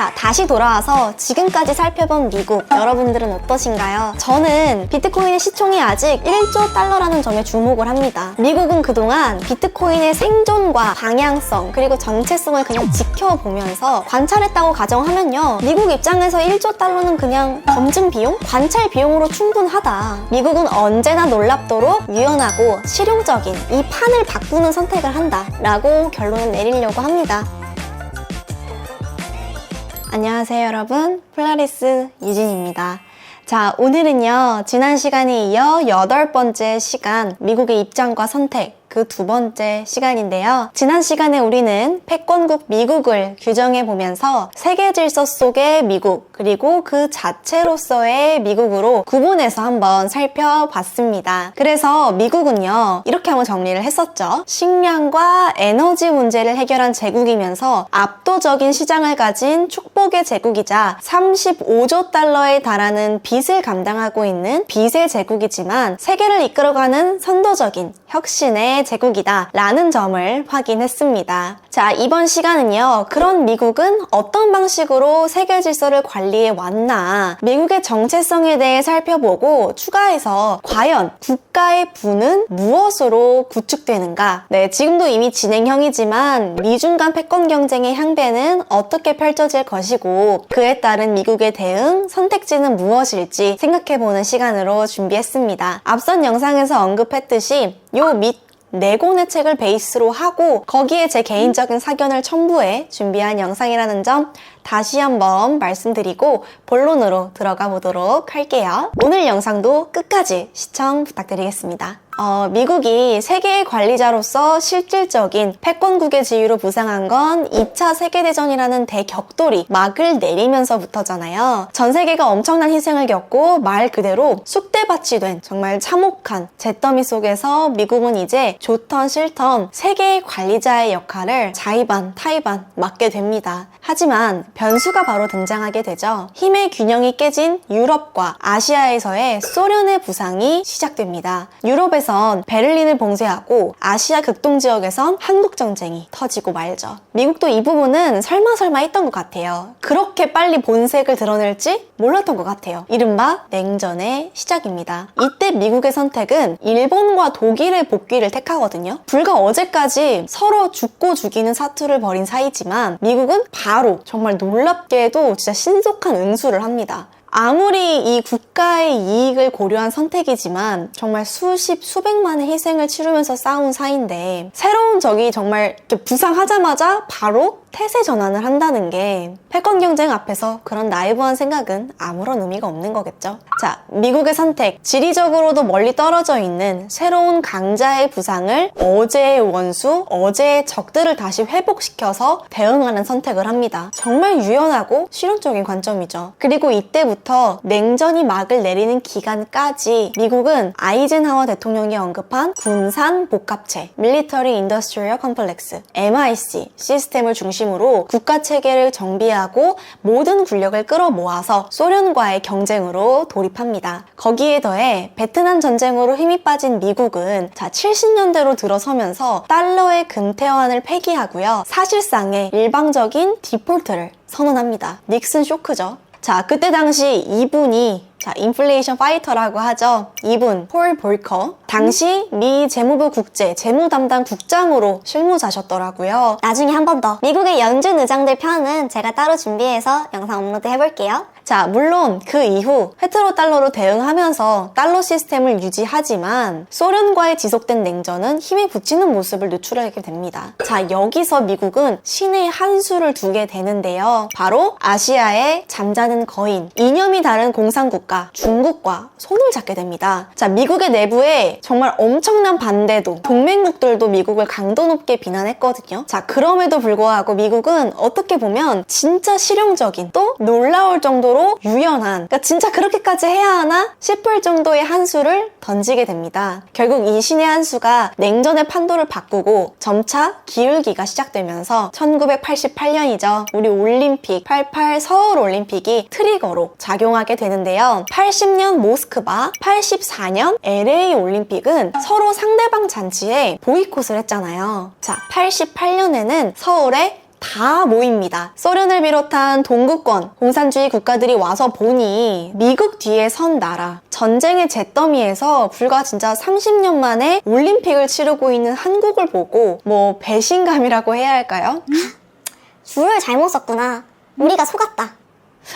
자, 다시 돌아와서 지금까지 살펴본 미국, 여러분들은 어떠신가요? 저는 비트코인의 시총이 아직 1조 달러라는 점에 주목을 합니다. 미국은 그동안 비트코인의 생존과 방향성 그리고 정체성을 그냥 지켜보면서 관찰했다고 가정하면요, 미국 입장에서 1조 달러는 그냥 검증 비용? 관찰 비용으로 충분하다. 미국은 언제나 놀랍도록 유연하고 실용적인 이 판을 바꾸는 선택을 한다 라고 결론을 내리려고 합니다. 안녕하세요 여러분, 폴라리스 유진입니다. 자, 오늘은요, 지난 시간에 이어 8번째 시간, 미국의 입장과 선택, 그 두 번째 시간인데요. 지난 시간에 우리는 패권국 미국을 규정해보면서 세계 질서 속의 미국, 그리고 그 자체로서의 미국으로 구분해서 한번 살펴봤습니다. 그래서 미국은요, 이렇게 한번 정리를 했었죠. 식량과 에너지 문제를 해결한 제국이면서 압도적인 시장을 가진 축복의 제국이자 35조 달러에 달하는 빚을 감당하고 있는 빚의 제국이지만 세계를 이끌어가는 선도적인 혁신의 제국이다 라는 점을 확인했습니다. 자, 이번 시간은요, 그런 미국은 어떤 방식으로 세계 질서를 관리해 왔나, 미국의 정체성에 대해 살펴보고 추가해서 과연 국가의 부는 무엇으로 구축되는가, 네, 지금도 이미 진행형이지만 미중 간 패권 경쟁의 향배는 어떻게 펼쳐질 것이고 그에 따른 미국의 대응, 선택지는 무엇일지 생각해보는 시간으로 준비했습니다. 앞선 영상에서 언급했듯이 요 밑 4권의 책을 베이스로 하고 거기에 제 개인적인 사견을 첨부해 준비한 영상이라는 점 다시 한번 말씀드리고 본론으로 들어가 보도록 할게요. 오늘 영상도 끝까지 시청 부탁드리겠습니다. 미국이 세계의 관리자로서 실질적인 패권국의 지위로 부상한 건 2차 세계대전이라는 대격돌이 막을 내리면서부터잖아요. 전 세계가 엄청난 희생을 겪고 말 그대로 쑥대밭이 된 정말 참혹한 잿더미 속에서 미국은 이제 좋던 싫던 세계의 관리자의 역할을 자의반 타의반 맡게 됩니다. 하지만 변수가 바로 등장하게 되죠. 힘의 균형이 깨진 유럽과 아시아에서의 소련의 부상이 시작됩니다. 유럽에선 베를린을 봉쇄하고 아시아 극동 지역에선 한국전쟁이 터지고 말죠. 미국도 이 부분은 설마 했던 것 같아요. 그렇게 빨리 본색을 드러낼지 몰랐던 것 같아요. 이른바 냉전의 시작입니다. 이때 미국의 선택은 일본과 독일의 복귀를 택하거든요. 불과 어제까지 서로 죽고 죽이는 사투를 벌인 사이지만 미국은 바로 정말 놀랍게도 진짜 신속한 응수를 합니다. 아무리 이 국가의 이익을 고려한 선택이지만 정말 수백만의 희생을 치르면서 싸운 사이인데 새로운 적이 정말 부상하자마자 바로 태세 전환을 한다는 게 패권 경쟁 앞에서 그런 나이브한 생각은 아무런 의미가 없는 거겠죠. 자, 미국의 선택, 지리적으로도 멀리 떨어져 있는 새로운 강자의 부상을 어제의 원수, 어제의 적들을 다시 회복시켜서 대응하는 선택을 합니다. 정말 유연하고 실용적인 관점이죠. 그리고 이때부터 냉전이 막을 내리는 기간까지 미국은 아이젠하워 대통령이 언급한 군산 복합체, Military Industrial Complex, MIC 시스템을 중심으로 국가 체계를 정비하고 모든 군력을 끌어모아서 소련과의 경쟁으로 돌입합니다. 거기에 더해 베트남 전쟁으로 힘이 빠진 미국은 70년대로 들어서면서 달러의 근태화를 폐기하고요. 사실상의 일방적인 디폴트를 선언합니다. 닉슨 쇼크죠. 자, 그때 당시 이분이 인플레이션 파이터라고 하죠. 이분, 폴 볼커. 당시 미 재무부 국제 재무 담당 국장으로 실무자셨더라고요. 나중에 한 번 더 미국의 연준 의장들 편은 제가 따로 준비해서 영상 업로드 해볼게요. 자, 물론 그 이후 페트로달러로 대응하면서 달러 시스템을 유지하지만 소련과의 지속된 냉전은 힘에 부치는 모습을 노출하게 됩니다. 자, 여기서 미국은 신의 한 수를 두게 되는데요. 바로 아시아의 잠자는 거인, 이념이 다른 공산국가 중국과 손을 잡게 됩니다. 자, 미국의 내부에 정말 엄청난 반대도, 동맹국들도 미국을 강도 높게 비난했거든요. 자, 그럼에도 불구하고 미국은 어떻게 보면 진짜 실용적인, 또 놀라울 정도로 유연한, 그러니까 진짜 그렇게까지 해야 하나 싶을 정도의 한 수를 던지게 됩니다. 결국 이 신의 한 수가 냉전의 판도를 바꾸고 점차 기울기가 시작되면서 1988년이죠. 우리 올림픽 88 서울 올림픽이 트리거로 작용하게 되는데요. 80년 모스크바, 84년 LA 올림픽은 서로 상대방 잔치에 보이콧을 했잖아요. 자, 88년에는 서울에 다 모입니다. 소련을 비롯한 동구권, 공산주의 국가들이 와서 보니 미국 뒤에 선 나라, 전쟁의 잿더미에서 불과 진짜 30년 만에 올림픽을 치르고 있는 한국을 보고 뭐 배신감이라고 해야 할까요? 줄을 잘못 썼구나. 우리가 속았다.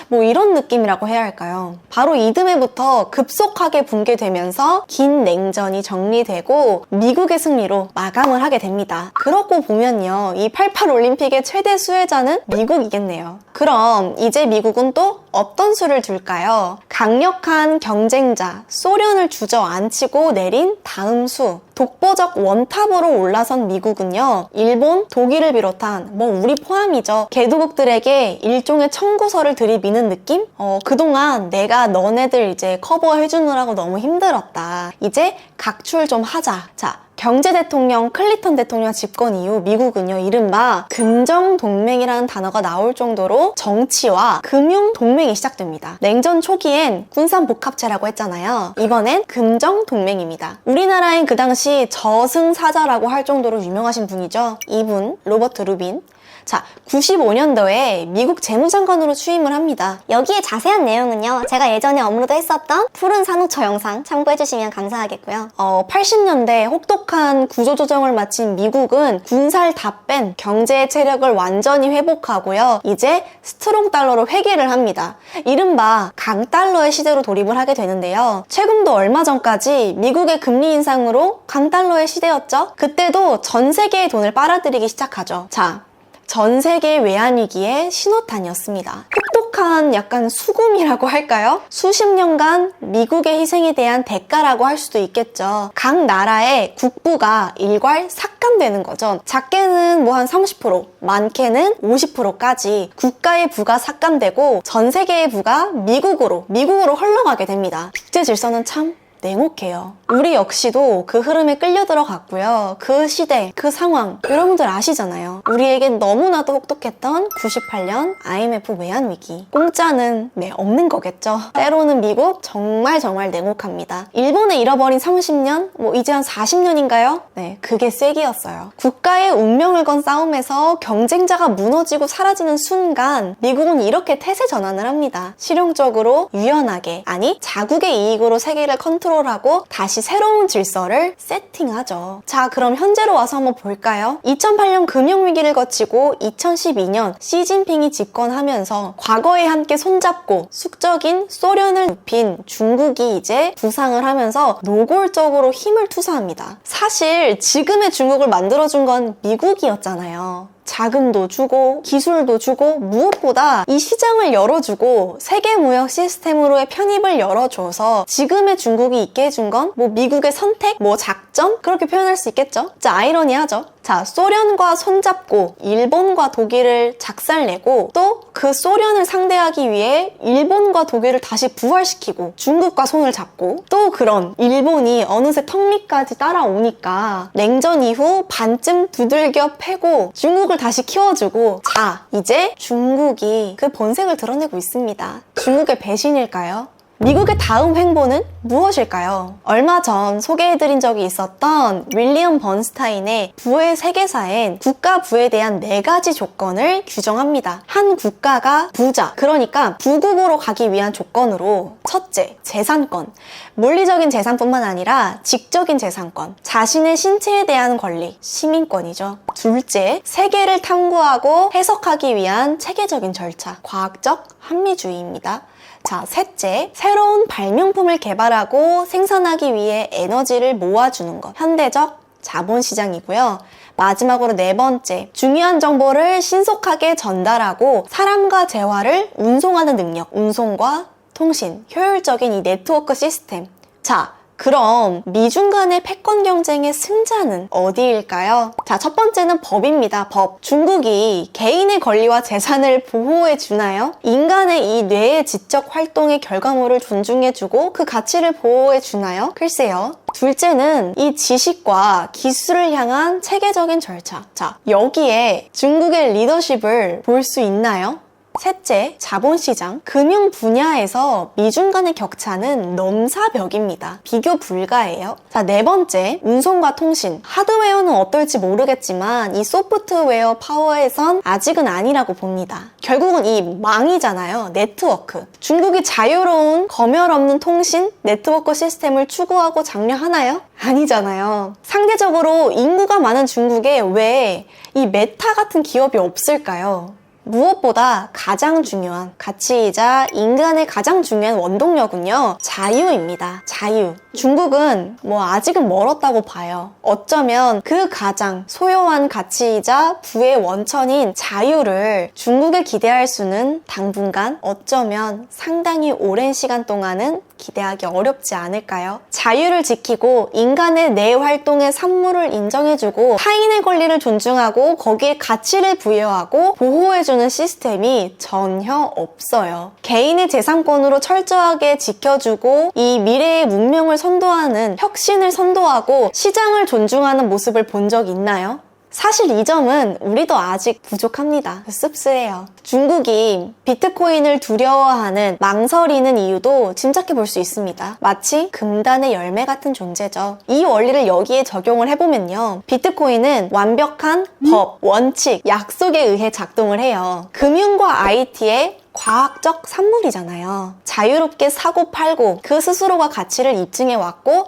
뭐 이런 느낌이라고 해야 할까요? 바로 이듬해부터 급속하게 붕괴되면서 긴 냉전이 정리되고 미국의 승리로 마감을 하게 됩니다. 그렇고 보면요, 이 88 올림픽의 최대 수혜자는 미국이겠네요. 그럼 이제 미국은 또 어떤 수를 둘까요? 강력한 경쟁자 소련을 주저앉히고 내린 다음 수, 독보적 원탑으로 올라선 미국은요, 일본, 독일을 비롯한 뭐 우리 포함이죠, 개도국들에게 일종의 청구서를 들이미는 느낌? 그동안 내가 너네들 이제 커버해주느라고 너무 힘들었다. 이제 각출 좀 하자. 자, 경제 대통령 클린턴 대통령 집권 이후 미국은요, 이른바 금정동맹이라는 단어가 나올 정도로 정치와 금융동맹이 시작됩니다. 냉전 초기엔 군산복합체라고 했잖아요. 이번엔 금정동맹입니다. 우리나라엔 그 당시 저승사자라고 할 정도로 유명하신 분이죠. 이분, 로버트 루빈. 자, 95년도에 미국 재무장관으로 취임을 합니다. 여기에 자세한 내용은요, 제가 예전에 업로드했었던 푸른 산호초 영상 참고해주시면 감사하겠고요. 80년대 혹독한 구조조정을 마친 미국은 군살 다 뺀 경제의 체력을 완전히 회복하고요, 이제 스트롱 달러로 회귀를 합니다. 이른바 강달러의 시대로 돌입을 하게 되는데요. 최근도 얼마 전까지 미국의 금리 인상으로 강달러의 시대였죠. 그때도 전 세계의 돈을 빨아들이기 시작하죠. 자, 전 세계 외환위기의 신호탄이었습니다. 혹독한 약간 수금이라고 할까요? 수십 년간 미국의 희생에 대한 대가라고 할 수도 있겠죠. 각 나라의 국부가 일괄 삭감되는 거죠. 작게는 뭐 한 30%, 많게는 50%까지 국가의 부가 삭감되고 전 세계의 부가 미국으로 흘러가게 됩니다. 국제 질서는 참 냉혹해요. 우리 역시도 그 흐름에 끌려 들어갔고요. 그 시대, 그 상황 여러분들 아시잖아요. 우리에겐 너무나도 혹독했던 98년 IMF 외환위기. 공짜는 없는 거겠죠. 때로는 미국 정말 냉혹합니다. 일본에 잃어버린 30년? 뭐 이제 한 40년인가요? 네, 그게 쐐기였어요. 국가의 운명을 건 싸움에서 경쟁자가 무너지고 사라지는 순간 미국은 이렇게 태세 전환을 합니다. 실용적으로, 유연하게, 아니 자국의 이익으로 세계를 컨트롤하고 다시 새로운 질서를 세팅하죠. 자, 그럼 현재로 와서 한번 볼까요? 2008년 금융위기를 거치고 2012년 시진핑이 집권하면서 과거에 함께 손잡고 숙적인 소련을 눕힌 중국이 이제 부상을 하면서 노골적으로 힘을 투사합니다. 사실 지금의 중국을 만들어준 건 미국이었잖아요. 자금도 주고 기술도 주고 무엇보다 이 시장을 열어주고 세계 무역 시스템으로의 편입을 열어줘서 지금의 중국이 있게 해준 건 뭐 미국의 선택, 뭐 작전? 그렇게 표현할 수 있겠죠? 진짜 아이러니하죠? 자, 소련과 손잡고 일본과 독일을 작살내고 또 그 소련을 상대하기 위해 일본과 독일을 다시 부활시키고 중국과 손을 잡고 또 그런 일본이 어느새 턱 밑까지 따라오니까 냉전 이후 반쯤 두들겨 패고 중국을 다시 키워주고, 자, 이제 중국이 그 본색을 드러내고 있습니다. 중국의 배신일까요? 미국의 다음 횡보는 무엇일까요? 얼마 전 소개해드린 적이 있었던 윌리엄 번스타인의 부의 세계사엔 국가 부에 대한 4가지 조건을 규정합니다. 한 국가가 부자, 그러니까 부국으로 가기 위한 조건으로, 첫째, 재산권. 물리적인 재산뿐만 아니라 직적인 재산권, 자신의 신체에 대한 권리, 시민권이죠. 둘째, 세계를 탐구하고 해석하기 위한 체계적인 절차, 과학적 합리주의입니다. 자, 셋째, 새로운 발명품을 개발하고 생산하기 위해 에너지를 모아주는 것, 현대적 자본시장이고요. 마지막으로 4번째, 중요한 정보를 신속하게 전달하고 사람과 재화를 운송하는 능력, 운송과 통신, 효율적인 이 네트워크 시스템. 자, 그럼 미중 간의 패권 경쟁의 승자는 어디일까요? 자, 첫 번째는 법입니다. 법. 중국이 개인의 권리와 재산을 보호해 주나요? 인간의 이 뇌의 지적 활동의 결과물을 존중해주고 그 가치를 보호해 주나요? 글쎄요. 둘째는 이 지식과 기술을 향한 체계적인 절차. 자, 여기에 중국의 리더십을 볼 수 있나요? 셋째, 자본시장, 금융 분야에서 미중 간의 격차는 넘사벽입니다. 비교 불가해요. 자, 네 번째, 운송과 통신. 하드웨어는 어떨지 모르겠지만 이 소프트웨어 파워에선 아직은 아니라고 봅니다. 결국은 이 망이잖아요. 네트워크. 중국이 자유로운 검열 없는 통신, 네트워크 시스템을 추구하고 장려하나요? 아니잖아요. 상대적으로 인구가 많은 중국에 왜 이 메타 같은 기업이 없을까요? 무엇보다 가장 중요한 가치이자 인간의 가장 중요한 원동력은요, 자유입니다. 자유. 중국은 아직은 멀었다고 봐요. 어쩌면 그 가장 소요한 가치이자 부의 원천인 자유를 중국에 기대할 수는 당분간, 어쩌면 상당히 오랜 시간 동안은 기대하기 어렵지 않을까요? 자유를 지키고 인간의 내 활동의 산물을 인정해주고 타인의 권리를 존중하고 거기에 가치를 부여하고 보호해주는 시스템이 전혀 없어요. 개인의 재산권으로 철저하게 지켜주고 이 미래의 문명을 선도하는, 혁신을 선도하고 시장을 존중하는 모습을 본 적 있나요? 사실 이 점은 우리도 아직 부족합니다. 씁쓸해요. 중국이 비트코인을 두려워하는, 망설이는 이유도 짐작해 볼 수 있습니다. 마치 금단의 열매 같은 존재죠. 이 원리를 여기에 적용을 해보면요. 비트코인은 완벽한 법, 원칙, 약속에 의해 작동을 해요. 금융과 IT의 과학적 산물이잖아요. 자유롭게 사고 팔고 그 스스로가 가치를 입증해왔고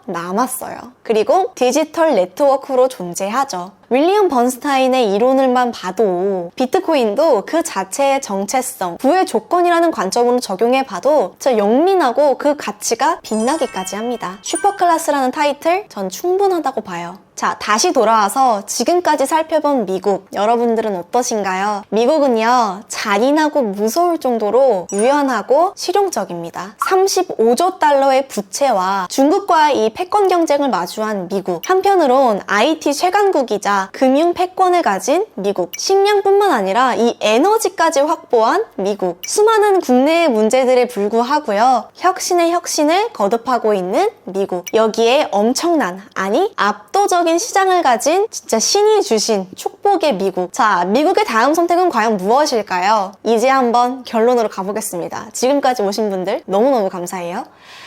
살아남았어요. 그리고 디지털 네트워크로 존재하죠. 윌리엄 번스타인의 이론을만 봐도 비트코인도 그 자체의 정체성, 부의 조건이라는 관점으로 적용해봐도 진짜 영민하고 그 가치가 빛나기까지 합니다. 슈퍼클래스라는 타이틀 전 충분하다고 봐요. 자, 다시 돌아와서 지금까지 살펴본 미국, 여러분들은 어떠신가요? 미국은요, 잔인하고 무서울 정도로 유연하고 실용적입니다. 35조 달러의 부채와 중국과의 이 패권 경쟁을 마주한 미국, 한편으론 IT 최강국이자 금융 패권을 가진 미국, 식량뿐만 아니라 이 에너지까지 확보한 미국, 수많은 국내의 문제들에 불구하고요, 혁신의 혁신을 거듭하고 있는 미국, 여기에 엄청난, 아니 압도적인 시장을 가진 진짜 신이 주신 축복의 미국. 자, 미국의 다음 선택은 과연 무엇일까요? 이제 한번 결론으로 가보겠습니다. 지금까지 오신 분들 너무너무 감사해요.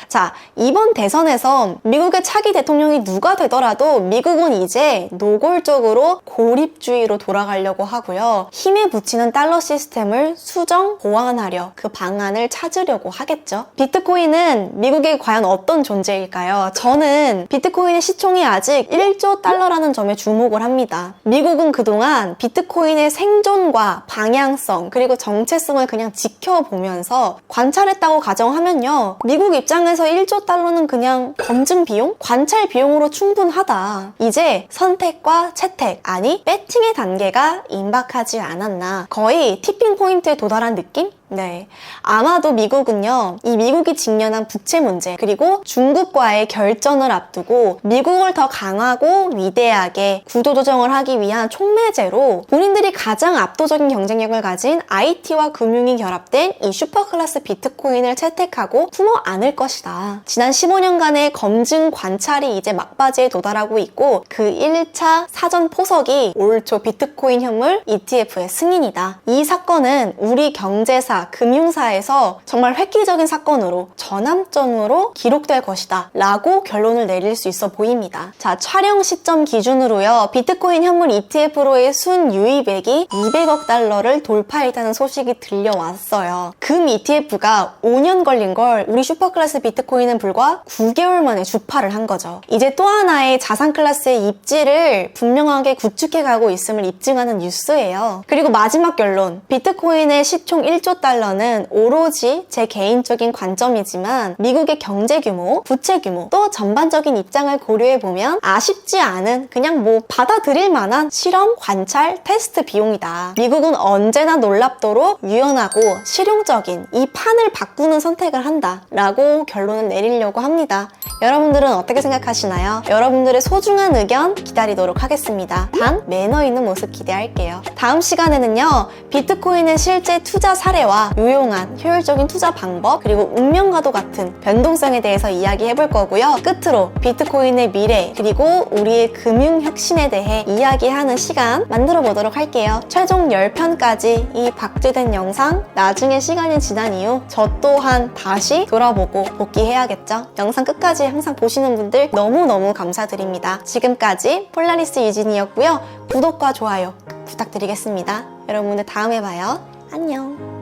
자, 이번 대선에서 미국의 차기 대통령이 누가 되더라도 미국은 이제 노골적으로 고립주의로 돌아가려고 하고요. 힘에 붙이는 달러 시스템을 수정, 보완하려 그 방안을 찾으려고 하겠죠. 비트코인은 미국에 과연 어떤 존재일까요? 저는 비트코인의 시총이 아직 1조 달러라는 점에 주목을 합니다. 미국은 그동안 비트코인의 생존과 방향성 그리고 정체성을 그냥 지켜보면서 관찰했다고 가정하면요. 미국 입장에서 1조 달러는 그냥 검증 비용? 관찰 비용으로 충분하다. 이제 선택과 채택, 아니 배팅의 단계가 임박하지 않았나. 거의 티핑 포인트에 도달한 느낌? 네. 아마도 미국은요, 이 미국이 직면한 부채 문제, 그리고 중국과의 결전을 앞두고 미국을 더 강하고 위대하게 구도조정을 하기 위한 촉매제로 본인들이 가장 압도적인 경쟁력을 가진 IT와 금융이 결합된 이 슈퍼클래스 비트코인을 채택하고 품어 안을 것이다. 지난 15년간의 검증 관찰이 이제 막바지에 도달하고 있고 그 1차 사전 포석이 올 초 비트코인 현물 ETF의 승인이다. 이 사건은 우리 경제사, 금융사에서 정말 획기적인 사건으로 전환점으로 기록될 것이다 라고 결론을 내릴 수 있어 보입니다. 자, 촬영 시점 기준으로요, 비트코인 현물 ETF로의 순유입액이 200억 달러를 돌파했다는 소식이 들려왔어요. 금 ETF가 5년 걸린 걸 우리 슈퍼클래스 비트코인은 불과 9개월 만에 주파를 한 거죠. 이제 또 하나의 자산 클래스의 입지를 분명하게 구축해가고 있음을 입증하는 뉴스예요. 그리고 마지막 결론, 비트코인의 시총 1조 달러는 오로지 제 개인적인 관점이지만 미국의 경제 규모, 부채 규모, 또 전반적인 입장을 고려해보면 아쉽지 않은, 그냥 받아들일 만한 실험, 관찰, 테스트 비용이다. 미국은 언제나 놀랍도록 유연하고 실용적인 이 판을 바꾸는 선택을 한다 라고 결론을 내리려고 합니다. 여러분들은 어떻게 생각하시나요? 여러분들의 소중한 의견 기다리도록 하겠습니다. 단 매너 있는 모습 기대할게요. 다음 시간에는요, 비트코인의 실제 투자 사례와 유용한 효율적인 투자 방법, 그리고 운명과도 같은 변동성에 대해서 이야기해 볼 거고요. 끝으로 비트코인의 미래, 그리고 우리의 금융혁신에 대해 이야기하는 시간 만들어 보도록 할게요. 최종 10편까지 이 박제된 영상 나중에 시간이 지난 이후 저 또한 다시 돌아보고 복귀해야겠죠. 영상 끝까지 항상 보시는 분들 너무너무 감사드립니다. 지금까지 폴라리스 유진이었고요. 구독과 좋아요 부탁드리겠습니다. 여러분들 다음에 봐요. 안녕.